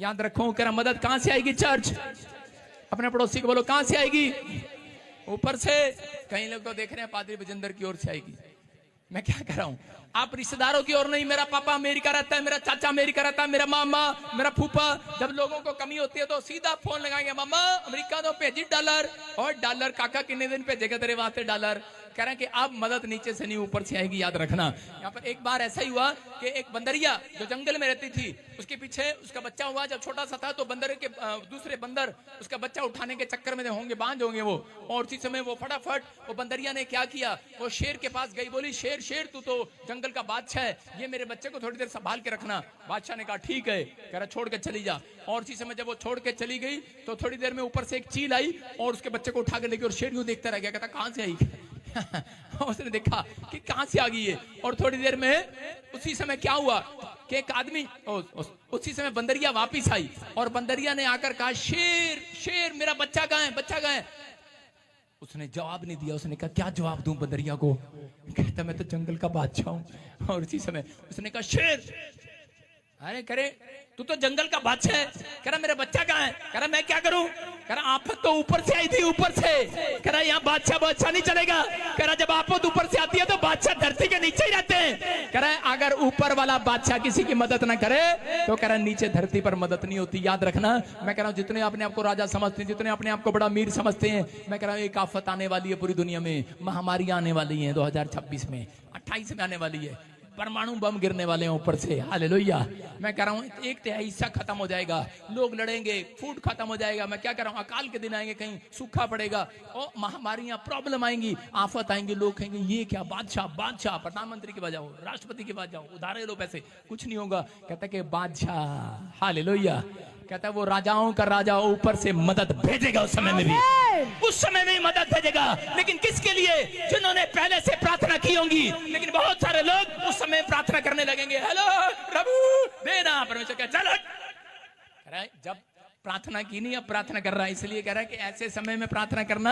याद रखो, कह रहा मदद कहां से आएगी चर्च? अपने पड़ोसी को बोलो कहां से आएगी? ऊपर से। कई लोग तो देख रहे हैं पादरी बजिंदर की ओर से आएगी। मैं क्या कह रहा हूं, आप रिश्तेदारों की ओर नहीं। मेरा पापा अमेरिका रहता है, मेरा चाचा अमेरिका रहता है, मेरा मामा, मेरा फूफा, जब लोगों को कमी होती है तो सीधा फोन लगाएंगे, मामा अमेरिका तो भेजी $, और $, काका कितने दिन भेजेगा तेरे वास्ते $? कह रहे हैं कि अब मदद नीचे से नहीं ऊपर से आएगी, याद रखना। यहाँ पर एक बार ऐसा ही हुआ कि एक बंदरिया जो जंगल में रहती थी, उसके पीछे उसका बच्चा हुआ। जब छोटा सा था तो बंदर के दूसरे बंदर उसका बच्चा उठाने के चक्कर में होंगे, बांझ होंगे वो, और उसी समय वो फटाफट वो बंदरिया ने क्या किया, वो शेर के पास गई, बोली शेर शेर तू तो जंगल का बादशाह है, ये मेरे बच्चे को थोड़ी देर संभाल के रखना। बादशाह ने कहा ठीक है, कह रहा छोड़ के चली जा। और उसी समय जब वो छोड़ के चली गई तो थोड़ी देर में ऊपर से एक चील आई और उसके बच्चे को उठा के लेके, और शेर यूं देखता रह गया, कहता कहां से आई? उसने देखा कि कहां से आ गई है। और थोड़ी देर में उसी समय क्या हुआ कि एक आदमी, उसी समय बंदरिया वापिस आई और बंदरिया ने आकर कहा शेर शेर मेरा बच्चा कहां है, बच्चा कहां है? उसने जवाब नहीं दिया। उसने कहा क्या जवाब दूं बंदरिया को? कहता मैं तो जंगल का बादशाह हूं। और उसी समय उसने कहा शेर, अरे करे तू तो जंगल का बादशाह है, कह रहा मेरा बच्चा कहां है? कह रहा मैं क्या करूं? कह रहा आफत तो ऊपर से आई थी, ऊपर से। कह रहा यहाँ बादशाह नहीं चलेगा। कह रहा जब आफत ऊपर से आती है तो बादशाह धरती के नीचे ही रहते हैं। कह रहा अगर ऊपर वाला बादशाह किसी की मदद ना करे तो कह रहा नीचे धरती पर मदद नहीं होती, याद रखना। मैं कह रहा हूँ जितने अपने आप को राजा समझते हैं, जितने अपने आप को बड़ा अमीर समझते हैं, मैं कह रहा हूँ एक आफत आने वाली है पूरी दुनिया में, महामारी आने वाली है 2026 में, 28 में आने वाली है, परमाणु बम गिरने वाले हैं ऊपर से। हालेलुया। मैं कह रहा हूं 1/3 हिस्सा खत्म हो जाएगा, लोग लड़ेंगे, फूड खत्म हो जाएगा। मैं क्या कह रहा हूं, अकाल के दिन आएंगे, कहीं सूखा पड़ेगा और महामारियां, प्रॉब्लम आएंगी, आफत आएंगे। लोग कहेंगे ये क्या बादशाह, बादशाह प्रधानमंत्री के पास जाओ, राष्ट्रपति के पास जाओ, उधारे लो पैसे, कुछ नहीं होगा। कहता कि बादशाह, हालेलुया, कहता है वो राजाओं का राजा ऊपर से मदद भेजेगा। उस समय में भी, उस समय में मदद भेजेगा, लेकिन किसके लिए? जिन्होंने पहले से प्रार्थना की होंगी। लेकिन बहुत सारे लोग उस समय प्रार्थना करने लगेंगे, हेलो प्रभु देना, परमेश्वर क्या चल। जब प्रार्थना की नहीं, अब प्रार्थना कर रहा है। इसलिए कह रहा है कि ऐसे समय में प्रार्थना करना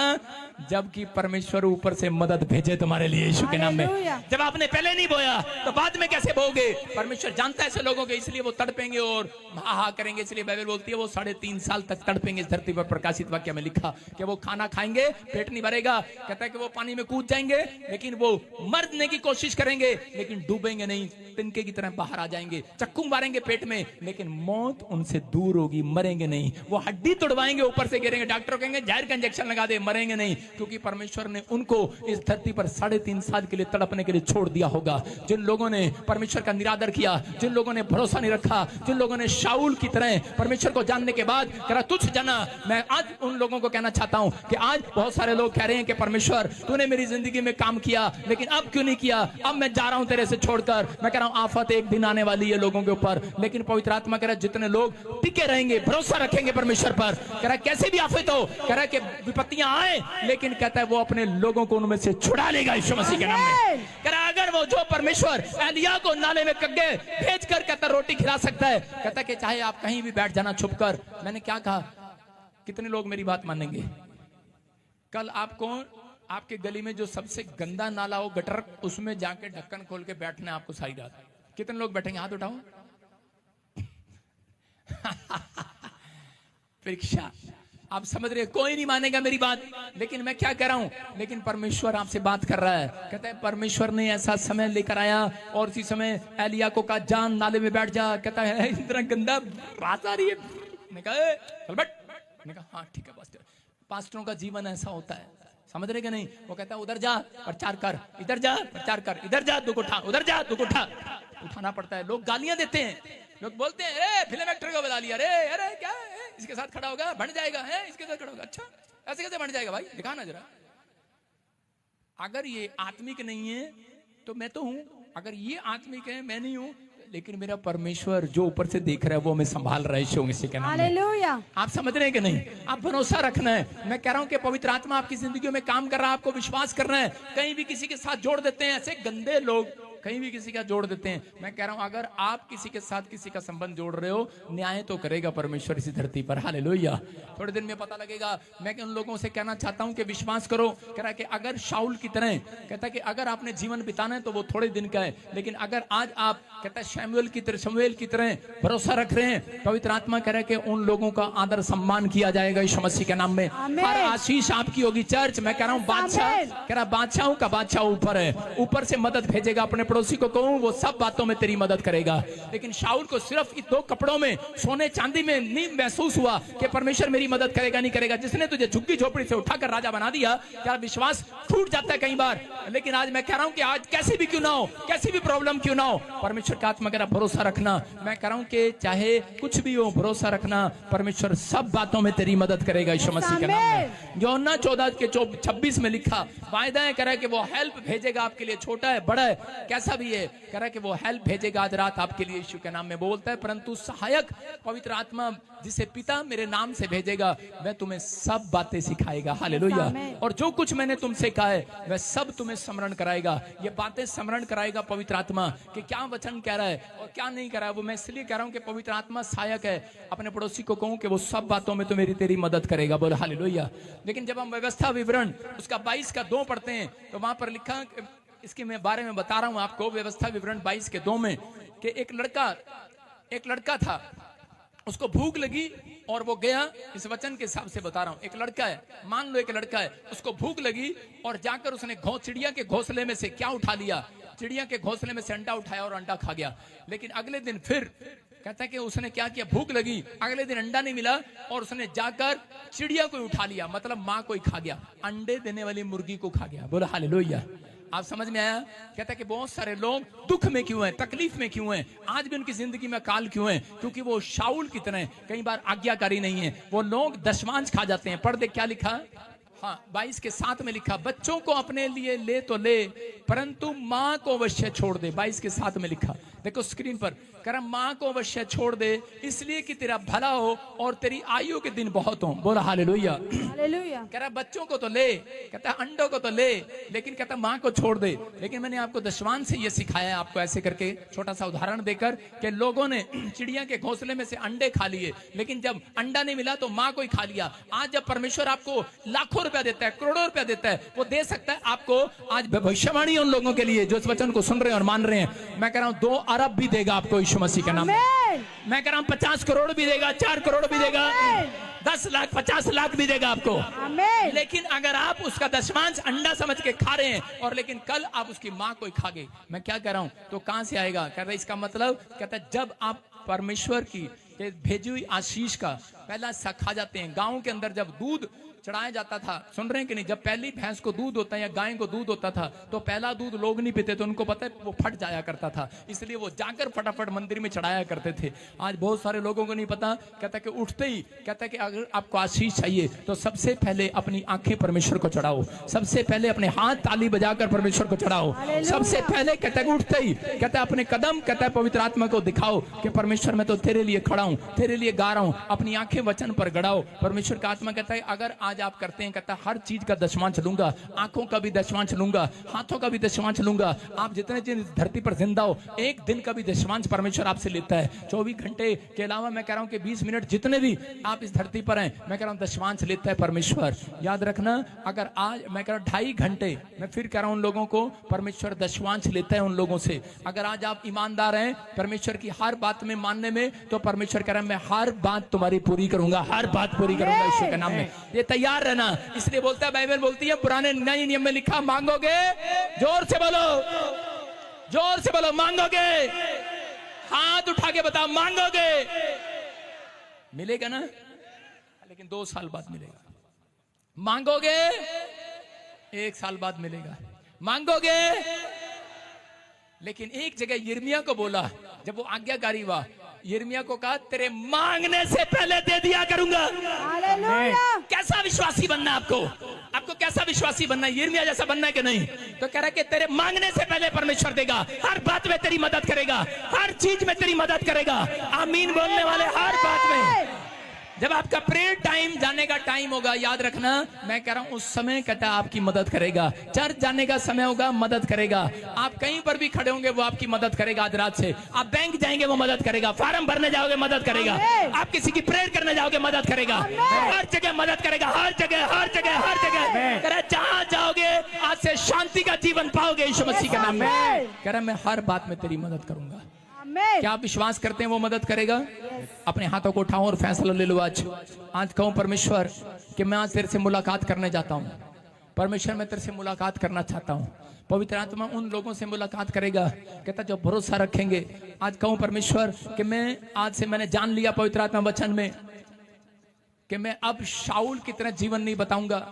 जबकि परमेश्वर ऊपर से मदद भेजे तुम्हारे लिए यीशु के नाम में। जब आपने पहले नहीं बोया तो बाद में कैसे बोगे? परमेश्वर जानता है ऐसे लोगों के, इसलिए वो तड़पेंगे और हा करेंगे। इसलिए बाइबल बोलती है वो 3.5 साल तक तड़पेंगे इस धरती पर। प्रकाशित वाक्य में लिखा कि वो खाना खाएंगे, पेट नहीं भरेगा। कहता है कि वो पानी में कूद जाएंगे, लेकिन वो मरने की कोशिश करेंगे, लेकिन डूबेंगे नहीं, तिनके की तरह बाहर आ जाएंगे। चक्कू मारेंगे पेट में, लेकिन मौत उनसे दूर होगी, मरेंगे नहीं। वो हड्डी तोड़वाएंगे, ऊपर से गिरेंगे, डॉक्टर कहेंगे जहर का इंजेक्शन लगा दे, मरेंगे नहीं, क्योंकि परमेश्वर ने उनको इस धरती पर 3.5 साल के लिए तड़पने के लिए छोड़ दिया होगा। जिन लोगों ने परमेश्वर का निरादर किया, जिन लोगों ने भरोसा नहीं रखा, जिन लोगों ने शाऊल की तरह परमेश्वर को जानने के बाद कहा तुझ जाना। मैं आज उन लोगों को कहना चाहता हूं कि आज बहुत सारे लोग कह रहे हैं कि परमेश्वर तूने मेरी जिंदगी में काम किया, लेकिन अब क्यों नहीं किया? अब मैं जा रहा हूं तेरे से छोड़कर। मैं कह रहा हूं आफत एक दिन आने वाली है लोगों के ऊपर, लेकिन पवित्र आत्मा कह रहा है जितने लोग टिके रहेंगे, भरोसा रखेंगे परमेश्वर पर, कह रहा है कैसे भी आफत हो, कह रहा है कि विपत्तियां आए, लेकिन कहता है वो अपने लोगों को उनमें से छुड़ा लेगा यीशु मसीह के नाम में। कह रहा है अगर वो जो परमेश्वर एलिया को नाले में कग्गे भेजकर कहता रोटी खिला सकता है, कहता कि चाहे आप कहीं भी बैठ जाना छुपकर। मैंने क्या कहा? कितने लोग मेरी बात मानेंगे? कल आपको आपके गली में जो सबसे गंदा नाला हो, गटर, उसमें जाके ढक्कन खोल के बैठना है आपको सारी रात। कितने लोग बैठेंगे? हाथ उठाओ। परीक्षा, आप समझ रहे, कोई नहीं मानेगा मेरी बात, लेकिन मैं क्या कह रहा हूं, लेकिन परमेश्वर आपसे बात कर रहा है। कहता है परमेश्वर ने ऐसा समय लेकर आया और इसी समय एलिया को कहा जान नाले में बैठ जा। कहता है इतना गंदा रात आ रही है। मैंने कहा चल बैठ। मैंने कहा हाँ ठीक है पास्टर। पास्टरों का जीवन ऐसा होता है, समझ रहे कि नहीं? वो कहता है उधर जा प्रचार कर, इधर जा प्रचार कर, इधर जा दुख उठा, उधर जा दुख उठा। उठाना पड़ता है। लोग गालियां देते हैं, लोग बोलते हैं अरे फिल्म एक्टर को बता लिया, अरे अरे क्या है? इसके साथ खड़ा होगा बन जाएगा, है इसके साथ खड़ा होगा। अच्छा ऐसे कैसे बन जाएगा भाई? दिखाना जरा। अगर ये आत्मिक नहीं है तो मैं तो हूं, अगर ये आत्मिक है मैं नहीं हूं, लेकिन मेरा परमेश्वर जो ऊपर से देख रहा है वो हमें संभाल रहा है। हालेलुया। आप समझ रहे हैं कि नहीं? आप भरोसा रखना है। मैं कह रहा हूं कि पवित्र आत्मा आपकी जिंदगी में काम कर रहा है, आपको विश्वास करना है। कहीं भी किसी के साथ जोड़ देते हैं ऐसे गंदे लोग, कहीं भी किसी का जोड़ देते हैं। मैं कह रहा हूं अगर आप किसी के साथ किसी का संबंध जोड़ रहे हो, न्याय तो करेगा परमेश्वर इसी धरती पर। हालेलुया। थोड़े दिन में पता लगेगा। मैं उन लोगों से कहना चाहता हूं कि विश्वास करो। कह रहा है कि अगर शाऊल की तरह, कहता है कि अगर आपने जीवन बिताना है तो वो थोड़े दिन का है, लेकिन अगर आज आप, कहता है शमूएल की तरह भरोसा रख रहे हैं, पवित्र आत्मा कह रहा है कि उन लोगों का आदर सम्मान किया जाएगा यीशु मसीह के नाम में। हर आशीष आपकी होगी चर्च। मैं कह रहा हूं बादशाह, कह रहा बादशाहों का बादशाह ऊपर है, ऊपर से मदद भेजेगा। अपने पड़ोसी को कहूं वो सब बातों में तेरी मदद करेगा। लेकिन शाऊल को सिर्फ इन 2 कपड़ों में, सोने चांदी में नहीं महसूस हुआ कि परमेश्वर मेरी मदद करेगा नहीं करेगा। जिसने तुझे झुग्गी झोपड़ी से उठाकर राजा बना दिया, क्या विश्वास टूट जाता है कई बार। लेकिन आज मैं कह रहा हूं कि आज कैसी भी क्यों ना हो, कैसी भी प्रॉब्लम क्यों ना हो, परमेश्वर का आत्मा कह रहा भरोसा रखना। मैं कह रहा हूं कि चाहे कुछ भी हो, भरोसा रखना, परमेश्वर सब बातों में तेरी मदद करेगा यीशु मसीह के नाम में। यूहन्ना 14:26 में लिखा, वायदा है, कह रहा है कि वो हेल्प भेजेगा आपके लिए, छोटा है बड़ा है कैसा भी है, कह रहा है कि वो हेल्प भेजेगा आज रात आपके लिए यीशु के नाम में। बोलता है परंतु सहायक पवित्र आत्मा जिसे पिता मेरे नाम से भेजेगा, वह तुम्हें सब बातें सिखाएगा। हालेलुया। और जो कुछ मैंने तुमसे कहा है वह सब तुम्हें स्मरण कराएगा। ये बातें स्मरण कराएगा पवित्र आत्मा कि क्या वचन कह रहा है और क्या नहीं कह रहा है। वो मैं इसलिए कह रहा हूं कि पवित्र आत्मा सहायक है। अपने पड़ोसी को कहूं कि वो सब बातों में तो मेरी तेरी मदद करेगा। बोल हालेलुया। लेकिन जब हम व्यवस्था विवरण उसका 22:2 पढ़ते हैं तो वहां पर लिखा, इसके मैं बारे में बता रहा हूं आपको, व्यवस्था विवरण 22:2 में, कि एक लड़का था, उसको भूख लगी और वो गया। इस वचन के हिसाब से बता रहा हूं, एक लड़का है, मान लो एक लड़का है, उसको भूख लगी और जाकर उसने चिड़िया के घोंसले में से क्या उठा लिया, चिड़िया के घोंसले में से अंडा उठाया और अंडा खा गया। लेकिन अगले दिन फिर कहता है कि उसने क्या किया, भूख लगी, अगले दिन अंडा नहीं मिला और उसने जाकर चिड़िया को उठा लिया, मतलब माँ को ही खा गया, अंडे देने वाली मुर्गी को खा गया। बोला हालेलुया। आप समझ में आया। कहता है कि बहुत सारे लोग दुख में क्यों हैं, तकलीफ में क्यों हैं, आज भी उनकी जिंदगी में काल क्यों है, क्योंकि वो शाऊल की तरह कई बार आज्ञाकारी नहीं है। वो लोग दशमांश खा जाते हैं। पढ़ दे क्या लिखा, हाँ 22:7 में लिखा, बच्चों को अपने लिए ले तो ले परंतु माँ को अवश्य छोड़ दे। 22:7 में लिखा, देखो स्क्रीन पर, कह रहा माँ को अवश्य छोड़ दे इसलिए कि तेरा भला हो और तेरी आयु के दिन बहुत हो। बोला हालेलुया। हालेलुया। कह रहा बच्चों को तो ले, कहता अंडों को तो ले, लेकिन कहता माँ को छोड़ दे। लेकिन मैंने आपको दशवान से ये सिखाया है, आपको ऐसे करके छोटा सा उदाहरण देकर, कि लोगों ने चिड़िया के घोंसले में से अंडे खा लिए, लेकिन जब अंडा नहीं मिला तो माँ को ही खा लिया। आज जब परमेश्वर आपको लाखों रुपया देता है, करोड़ों रुपया देता है, वो दे सकता है आपको आज भविष्यवाणी उन लोगों के लिए जो इस वचन को सुन रहे हैं और मान रहे हैं। मैं कह रहा हूं 2 अरब भी देगा आपको यीशु मसीह के नाम में। मैं कह रहा हूं 50 करोड़ भी देगा, 4 करोड़ भी देगा, 10 लाख 50 लाख भी देगा आपको। लेकिन अगर आप उसका दशमांश अंडा समझ के खा रहे हैं और लेकिन कल आप उसकी माँ को ही खा गए, मैं क्या कह रहा हूं, तो कहां से आएगा। कहता है इसका मतलब, कहता है जब आप परमेश्वर की भेजी हुई आशीष का पहला हिस्सा खा जाते हैं। गांव के अंदर जब दूध चढ़ाया जाता था, सुन रहे हैं कि नहीं, जब पहली भैंस को दूध होता है या गाय को दूध होता था तो पहला दूध लोग नहीं पीते थे, उनको पता है वो फट जाया करता था, इसलिए वो जाकर फटाफट मंदिर में चढ़ाया करते थे। आज बहुत सारे लोगों को नहीं पता। कहता है कि उठते ही, कहता है कि अगर आपको आशीष चाहिए तो सबसे पहले अपनी आंखें परमेश्वर को चढ़ाओ, सबसे पहले अपने हाथ ताली बजाकर परमेश्वर को चढ़ाओ, सबसे पहले कहता है उठते ही, कहता है अपने कदम, कहता है पवित्र आत्मा को दिखाओ कि परमेश्वर मैं तो तेरे लिए खड़ा हूं, तेरे लिए गा रहा हूं। अपनी आंखें वचन पर गड़ाओ। परमेश्वर का आत्मा कहता है अगर आज आप करते हैं, कहता हर चीज का दशमांश लूंगा, आंखों का भी दशमांश लूंगा, हाथों का भी दशमांश लूंगा। आप जितने दिन धरती पर जिंदा हो, एक दिन का भी दशमांश परमेश्वर आपसे लेता है। 24 घंटे के अलावा मैं कह रहा हूं कि 20 मिनट जितने भी आप इस धरती पर हैं, मैं कह रहा हूं दशमांश लेता है परमेश्वर। याद रखना, अगर आज मैं कह रहा हूं 2.5 घंटे, मैं फिर कह रहा हूं उन लोगों को परमेश्वर दशमांश लेता है उन लोगों से। अगर आज आप ईमानदार हैं परमेश्वर की हर बात में मानने में, तो परमेश्वर कह रहा है मैं हर बात तुम्हारी पूरी करूंगा, हर बात पूरी करूंगा ईश्वर के नाम में। ये तैयार रहना। इसलिए बोलता है, बाइबल बोलती है, पुराने नए नियम में लिखा, मांगोगे, जोर से बोलो, जोर से बोलो, मांगोगे, हाथ उठा के बताओ, मांगोगे, मिलेगा ना, लेकिन 2 साल बाद मिलेगा। मांगोगे 1 साल बाद मिलेगा, मांगोगे। लेकिन एक जगह यिर्मयाह को बोला, जब वो आज्ञाकारी हुआ, यिर्मयाह को कहा तेरे मांगने से पहले दे दिया करूंगा। कैसा विश्वासी बनना है आपको, आपको कैसा विश्वासी बनना है, यिर्मयाह जैसा बनना है कि नहीं। तो कह रहा है कि तेरे मांगने से पहले परमेश्वर देगा, हर बात में तेरी मदद करेगा, हर चीज में तेरी मदद करेगा। आमीन बोलने वाले हर बात में। जब आपका प्रेयर टाइम जाने का टाइम होगा, याद रखना मैं कह रहा हूं, उस समय कहता आपकी मदद करेगा। चर्च जाने का समय होगा, मदद करेगा। आप कहीं पर भी खड़े होंगे वो आपकी मदद करेगा। आज रात से आप बैंक जाएंगे वो मदद करेगा, फार्म भरने जाओगे मदद करेगा, आप किसी की प्रेयर करने जाओगे मदद करेगा, हर जगह मदद करेगा, हर जगह हर जगह हर जगह। जहां जाओगे आज से शांति का जीवन पाओगे यीशु मसीह के नाम में। कह रहा मैं हर बात में तेरी मदद करूंगा। क्या आप विश्वास करते हैं वो मदद करेगा? अपने हाथों को उठाओ और फैसला ले लो। आज कहूं परमेश्वर कि मैं आज तेरे से मुलाकात करने जाता हूं। परमेश्वर मैं तेरे से मुलाकात करना चाहता हूं। पवित्र आत्मा उन लोगों से मुलाकात करेगा कहता जो भरोसा रखेंगे। आज कहूं परमेश्वर कि मैं आज से मैंने जान लिया पवित्र आत्मा वचन में कि मैं अब शाऊल की तरह जीवन नहीं बताऊंगा,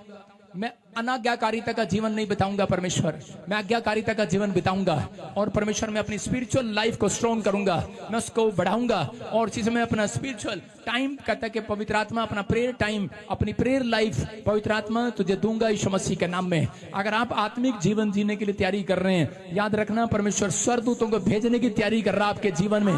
मैं अनाज्ञाकारिता का जीवन नहीं बिताऊंगा परमेश्वर, मैं आज्ञाकारिता का जीवन बिताऊंगा। और परमेश्वर मैं अपनी स्पिरिचुअल लाइफ को स्ट्रॉन्ग करूंगा, मैं उसको बढ़ाऊंगा। और चीज में अपना स्पिरिचुअल टाइम कहता कि पवित्र आत्मा अपना प्रेयर टाइम, अपनी प्रेयर लाइफ पवित्र आत्मा तुझे दूंगा यीशु मसीह के नाम में। अगर आप आत्मिक जीवन जीने के लिए तैयारी कर रहे हैं, याद रखना परमेश्वर स्वर्गदूतों को भेजने की तैयारी कर रहा है आपके जीवन में।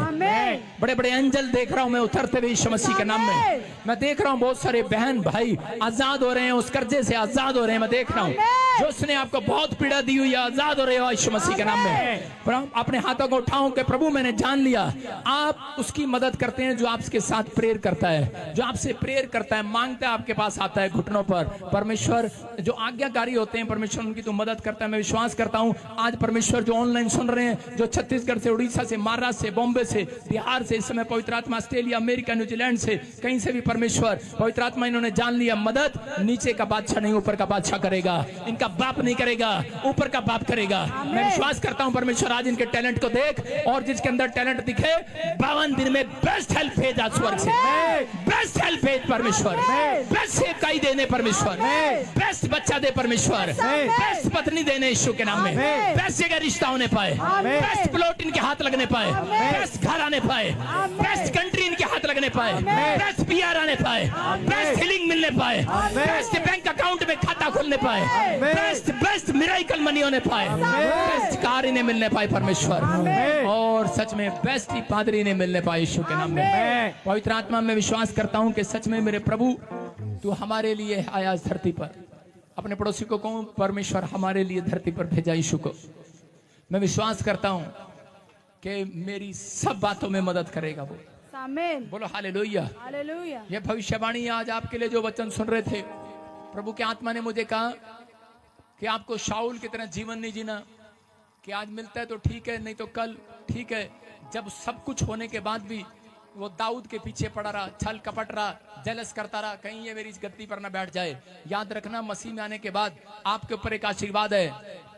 बड़े बड़े एंजल देख रहा हूं मैं उतरते हुए यीशु मसीह के नाम में। मैं देख रहा हूं बहुत सारे बहन भाई आजाद हो रहे हैं, उस कर्जे से आजाद हो रहे हैं। मैं देख रहा हूं जो उसने आपको बहुत पीड़ा दी हुई है, आजाद हो रहे हो यीशु मसीह के नाम में। पर अपने हाथों को उठाओ कि प्रभु मैंने जान लिया आप उसकी मदद करते हैं जो आपके साथ प्रेयर करता है, जो आपसे प्रेयर करता है, मांगता है, आपके पास आता है घुटनों पर। परमेश्वर जो आज्ञाकारी होते हैं परमेश्वर उनकी तो मदद करता है। मैं विश्वास करता हूं आज परमेश्वर जो ऑनलाइन सुन रहे हैं, जो छत्तीसगढ़ से, उड़ीसा से, महाराष्ट्र से, बॉम्बे से, बिहार से, इस समय पवित्र आत्मा ऑस्ट्रेलिया, अमेरिका, न्यूजीलैंड से, कहीं से भी परमेश्वर पवित्र आत्मा इन्होंने जान लिया मदद नीचे का बादशाह नहीं ऊपर का बादशाह करेगा, इनका बाप नहीं करेगा, ऊपर का बाप करेगा। मैं विश्वास करता हूं परमेश्वर आज इनके टैलेंट को देख, और जिसके अंदर टैलेंट दिखे 52 दिन में बेस्ट हेल्प भेज आज स्वर्ग से, बेस्ट हेल्प भेज परमेश्वर, बेस्ट सेवकाई देने परमेश्वर, बेस्ट बच्चा दे परमेश्वर, बेस्ट पत्नी देने यीशु के नाम में, बेस्ट जगह रिश्ता होने पाए, बेस्ट प्लॉट इनके हाथ लगने पाए, बेस्ट घर आने पाए, बेस्ट कंट्री इनके हाथ लगने पाए, बेस्ट पीआर आने पाए, बेस्ट हीलिंग मिलने पाए, बेस्ट बैंक अकाउंट में खाता खुलने पाए, बेस्ट बेस्ट मिरेकल मनी होने पाए, बेस्ट कार इन्हें मिलने पाए परमेश्वर, और सच में बेस्ट ही पादरी इन्हें मिलने पाए यीशु के नाम में। पवित्र आत्मा में विश्वास करता हूं कि सच में मेरे प्रभु तू हमारे लिए आया इस धरती पर। अपने पड़ोसी को कहूं परमेश्वर हमारे लिए धरती पर भेजा यीशु को। मैं विश्वास करता हूं कि मेरी सब बातों में मदद करेगा वो। आमीन। बोलो हालेलुया। हालेलुया। ये भविष्यवाणी आज आपके लिए जो वचन सुन रहे थे, प्रभु के आत्मा ने मुझे कहा कि आपको शाऊल की तरह जीवन नहीं जीना, कि आज मिलता है तो ठीक है, नहीं तो कल ठीक है। जब सब कुछ होने के बाद भी वो दाऊद के पीछे पड़ा रहा, छल कपट रहा, जेलस करता रहा, कहीं ये मेरी इस गद्दी पर ना बैठ जाए। याद रखना मसीह में आने के बाद आपके ऊपर एक आशीर्वाद है।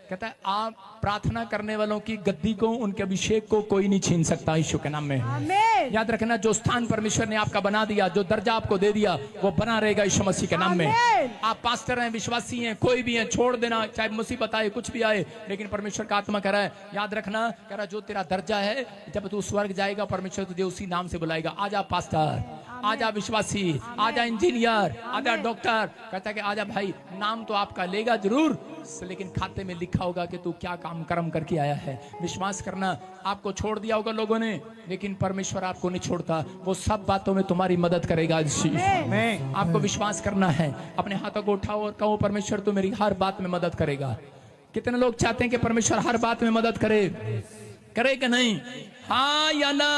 कहता है आप प्रार्थना करने वालों की गद्दी को, उनके अभिषेक को कोई नहीं छीन सकता यीशु के नाम में। आमीन। याद रखना जो स्थान परमेश्वर ने आपका बना दिया, जो दर्जा आपको दे दिया, वो बना रहेगा यीशु मसीह के नाम में। आप पास्टर हैं, विश्वासी हैं, कोई भी हैं, छोड़ देना, चाहे मुसीबत आए, कुछ भी आए, लेकिन परमेश्वर का आत्मा कह रहा है, याद रखना, कह रहा जो तेरा दर्जा है, जब तू स्वर्ग जाएगा परमेश्वर तुझे उसी नाम से बुलाएगा। आजा पास्टर, आजा विश्वासी, आजा इंजीनियर, आजा डॉक्टर। कहता है कि आजा भाई, नाम तो आपका लेगा जरूर, लेकिन खाते में लिखा होगा कि तू क्या काम कर्म करके आया है। विश्वास करना, आपको छोड़ दिया होगा लोगों ने, लेकिन परमेश्वर आपको नहीं छोड़ता। वो सब बातों में तुम्हारी मदद करेगा। आपको विश्वास करना है। अपने हाथों को उठाओ और कहो परमेश्वर तू मेरी हर बात में मदद करेगा। कितने लोग चाहते हैं कि परमेश्वर हर बात में मदद करे? करे कि नहीं? हाँ या ना?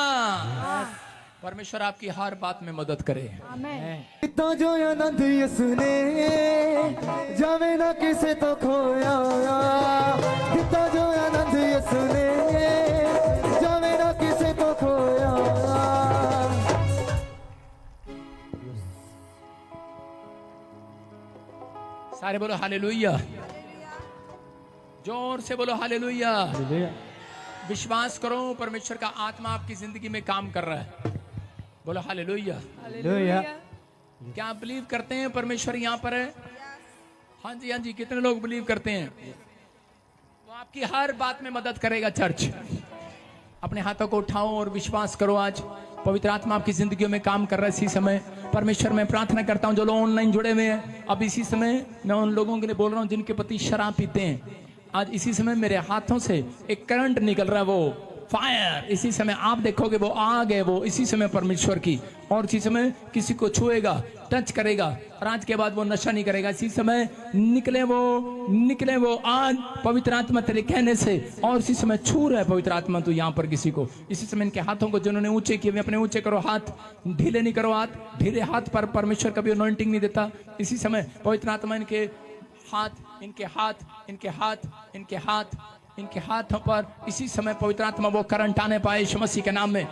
परमेश्वर आपकी हर बात में मदद करे। तो जो आनंद यसने जावे ना किसे तो खोया, तो जो आनंद यसने जावे ना किसे तो खोया। सारे बोलो हालेलुया, जोर से बोलो हालेलुया। विश्वास करो परमेश्वर का आत्मा आपकी जिंदगी में काम कर रहा है। बोलो हालेलुया। क्या आप बिलीव करते हैं परमेश्वर यहाँ पर है? हाँ जी, हाँ जी। कितने लोग बिलीव करते हैं? तो आपकी हर बात में मदद करेगा चर्च। अपने हाथों को उठाओ और विश्वास करो आज पवित्र आत्मा आपकी जिंदगी में काम कर रहा है। इसी समय परमेश्वर मैं प्रार्थना करता हूँ जो लोग ऑनलाइन जुड़े हुए हैं, अब इसी समय मैं उन लोगों के लिए बोल रहा हूँ जिनके पति शराब पीते हैं। आज इसी समय मेरे हाथों से एक करंट निकल रहा है, वो फायर। इसी समय आप देखोगे वो आग है, वो इसी समय परमेश्वर की, और इसी समय किसी को छुएगा, टच करेगा, और आज के बाद वो नशा नहीं करेगा। इसी समय निकले वो आग पवित्र आत्मा तेरे कहने से, और इसी समय छू रहा है पवित्र आत्मा तो यहाँ पर किसी को। इसी समय इनके हाथों को जिन्होंने ऊंचे किए, अपने ऊंचे करो हाथ, ढीले नहीं करो हाथ। ढीले हाथ पर परमेश्वर कभी अनॉइंटिंग नहीं देता। इसी समय पवित्र आत्मा इनके हाथों पर इसी समय पवित्र आत्मा वो करंट आने पाए यीशु मसीह के नाम में।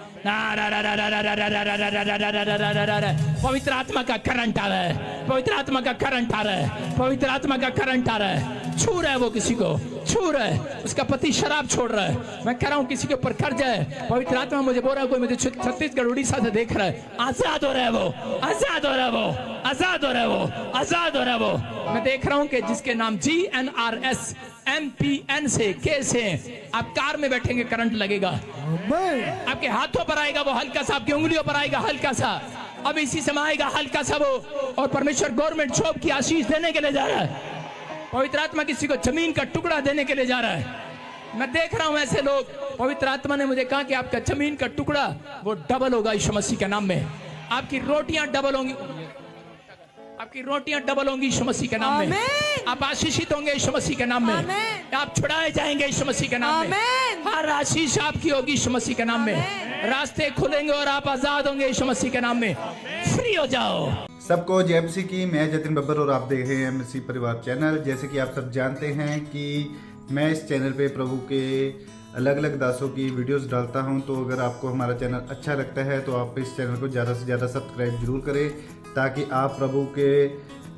पवित्र आत्मा का करंट आ रहा है, पवित्र आत्मा का करंट आ रहा है, पवित्र आत्मा का करंट आ रहा है। छू रहा है वो किसी को, छू रहा है। उसका पति शराब छोड़ रहा है। मैं कह रहा हूँ किसी के ऊपर कर्ज है, पवित्र आत्मा मुझे बोल रहा है, कोई मुझे छत्तीसगढ़ उड़ीसा से देख रहा है, आजाद हो रहा है वो, आजाद हो रहा है वो, आजाद हो रहा है वो, आजाद हो रहा है वो। मैं देख रहा हूँ कि जिसके नाम GNRS MPN से K से आप कार में बैठेंगे, करंट लगेगा, आपके हाथों पर आएगा वो हल्का सा, आपकी उंगलियों पर आएगा हल्का सा, अब इसी समय आएगा हल्का सा वो, और परमेश्वर गवर्नमेंट जॉब की आशीष देने के लिए जा रहा है। पवित्र आत्मा किसी को जमीन का टुकड़ा देने के लिए जा रहा है। मैं देख रहा हूं ऐसे लोग। पवित्र आत्मा ने मुझे कहा कि आपका जमीन का टुकड़ा वो डबल होगा यीशु मसीह के नाम में। आपकी रोटियां डबल होंगी, आपकी रोटियां डबल होंगी यीशु मसीह के नाम में। आप आशीषित होंगे यीशु मसीह के नाम में। आप छुड़ाए जाएंगे यीशु मसीह के नाम में। हर आशीष आपकी होगी यीशु मसीह के नाम में। रास्ते खुलेंगे और आप आजाद होंगे यीशु मसीह के नाम में। फ्री हो जाओ। सबको जय मसीह की। मैं जतिन बब्बर और आप देख रहे हैं मसीह परिवार चैनल। जैसे कि आप सब जानते हैं कि मैं इस चैनल पे प्रभु के अलग अलग दासों की वीडियोस डालता हूं, तो अगर आपको हमारा चैनल अच्छा लगता है तो आप इस चैनल को ज़्यादा से ज़्यादा सब्सक्राइब जरूर करें, ताकि आप प्रभु के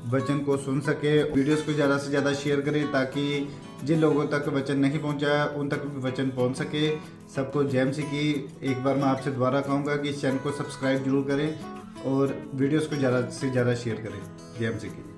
वचन को सुन सके। वीडियोस को ज़्यादा से ज़्यादा शेयर करें, ताकि जिन लोगों तक वचन नहीं पहुंचा उन तक भी वचन पहुंच सके। सबको जय मसीह की। एक बार मैं आपसे दोबारा कहूँगा कि इस चैनल को सब्सक्राइब जरूर करें और वीडियोस को ज़्यादा से ज़्यादा शेयर करें। जय मसीह की।